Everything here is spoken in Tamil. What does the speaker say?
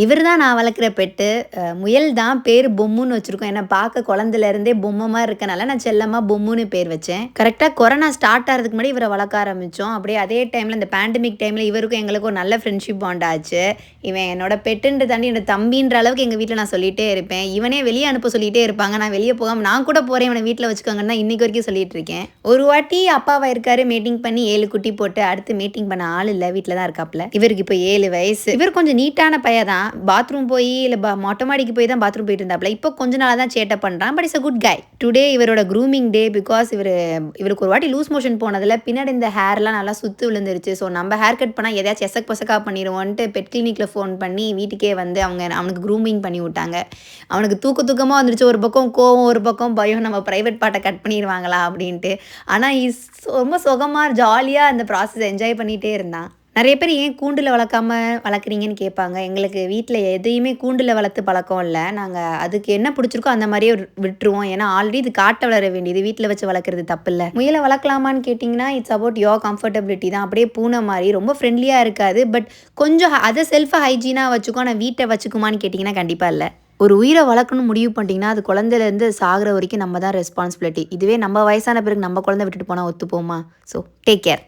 இவர் தான் நான் வளர்க்குற பெட்டு. முயல் தான், பேர் பொம்முன்னு வச்சுருக்கோம். ஏன்னா பார்க்க குழந்தையிலேருந்தே பொம்மை மாதிரி இருக்கனால நான் செல்லமாக பொம்முன்னு பேர் வச்சேன். கரெக்டாக கொரோனா ஸ்டார்ட் ஆகிறதுக்கு முன்னாடி இவரை வளர்க்க ஆரம்பித்தோம். அப்படியே அதே டைமில் இந்த பேண்டமிக் டைமில் இவருக்கும் எங்களுக்கும் ஒரு நல்ல ஃப்ரெண்ட்ஷிப் பாண்ட் ஆச்சு. இவன் என்னோட பெட்டுன்ற தாண்டி என்னோட தம்பின்ற அளவுக்கு எங்கள் வீட்டில் நான் சொல்லிகிட்டே இருப்பேன். இவனே வெளியே அனுப்ப சொல்லிகிட்டே இருப்பாங்க. நான் வெளியே போகாமல் நான் கூட போகிறேன், இவனை வீட்டில் வச்சுக்கோங்கன்னு தான் இன்றைக்கி வரைக்கும் சொல்லிட்டு இருக்கேன். ஒரு வாட்டி அப்பாவா இருக்காரு, மீட்டிங் பண்ணி 7 குட்டி போட்டு அடுத்து மீட்டிங் பண்ண ஆள் இல்லை, வீட்டில் தான் இருக்காப்புல. இவருக்கு இப்போ 7 வயசு. இவர் கொஞ்சம் நீட்டான பையன் தான். பாத்ரூம் போய் இல்லை மொட்டை மாடிக்கு போய் தான் பாத்ரூம் போயிட்டு இருந்தாப்புல. இப்போ கொஞ்ச நாளாக தான் சேட்டை பண்ணுறான். But is a good guy. Today இவரோட க்ரூமிங் டே. பிகாஸ் இவருக்கு ஒரு வாட்டி லூஸ் மோஷன் போனதில் பின்னாடி இந்த ஹேர்லாம் நல்லா சுற்று விழுந்துருச்சு. ஸோ நம்ம ஹேர் கட் பண்ணால் எதையாச்சும் எசக் பசக்கா பண்ணிடுவோன்ட்டு பெட் கிளினிக்கில் ஃபோன் பண்ணி வீட்டுக்கே வந்து அவனுக்கு க்ரூமிங் பண்ணி விட்டாங்க. அவனுக்கு தூக்கமாக வந்துருச்சு. ஒரு பக்கம் கோவம், ஒரு பக்கம் பயம், நம்ம ப்ரைவேட் பார்ட்டை கட் பண்ணிடுவாங்களா அப்படின்ட்டு. ஆனால் ரொம்ப சுகமாக ஜாலியாக அந்த ப்ராசஸ் என்ஜாய் பண்ணிகிட்டே இருந்தான். நிறைய பேர் ஏன் கூண்டில் வளர்க்குறீங்கன்னு கேட்பாங்க. எங்களுக்கு வீட்டில் எதையுமே கூண்டில் வளர்த்து பழக்கம் இல்லை. நாங்கள் அதுக்கு என்ன பிடிச்சிருக்கோ அந்த மாதிரியே விட்டுருவோம். ஏன்னா ஆல்ரெடி இது காட்டை வளர வேண்டியது, வீட்டில் வச்சு வளர்க்குறது தப்பு இல்லை. முயலை வளர்க்கலாமான்னு கேட்டிங்கன்னா இட்ஸ் அபவுட் யோர் கம்ஃபர்டபிலிட்டி தான். அப்படியே பூனை மாதிரி ரொம்ப ஃப்ரெண்ட்லியாக இருக்காது. பட் கொஞ்சம் அதை செல்ஃபாக ஹைஜீனாக வச்சுக்கோ. ஆனால் வீட்டை வச்சுக்குமான்னு கேட்டிங்கன்னா கண்டிப்பாக இல்லை. ஒரு உயிரை வளர்க்கணும்னு முடிவு பண்ணிட்டீங்கன்னா அது குழந்தையிலேருந்து சாகிற வரைக்கும் நம்ம தான் ரெஸ்பான்சிபிலிட்டி. இதுவே நம்ம வயசான பிறகு நம்ம குழந்தை விட்டுட்டு போனால் ஒத்துப்போமா? So take care.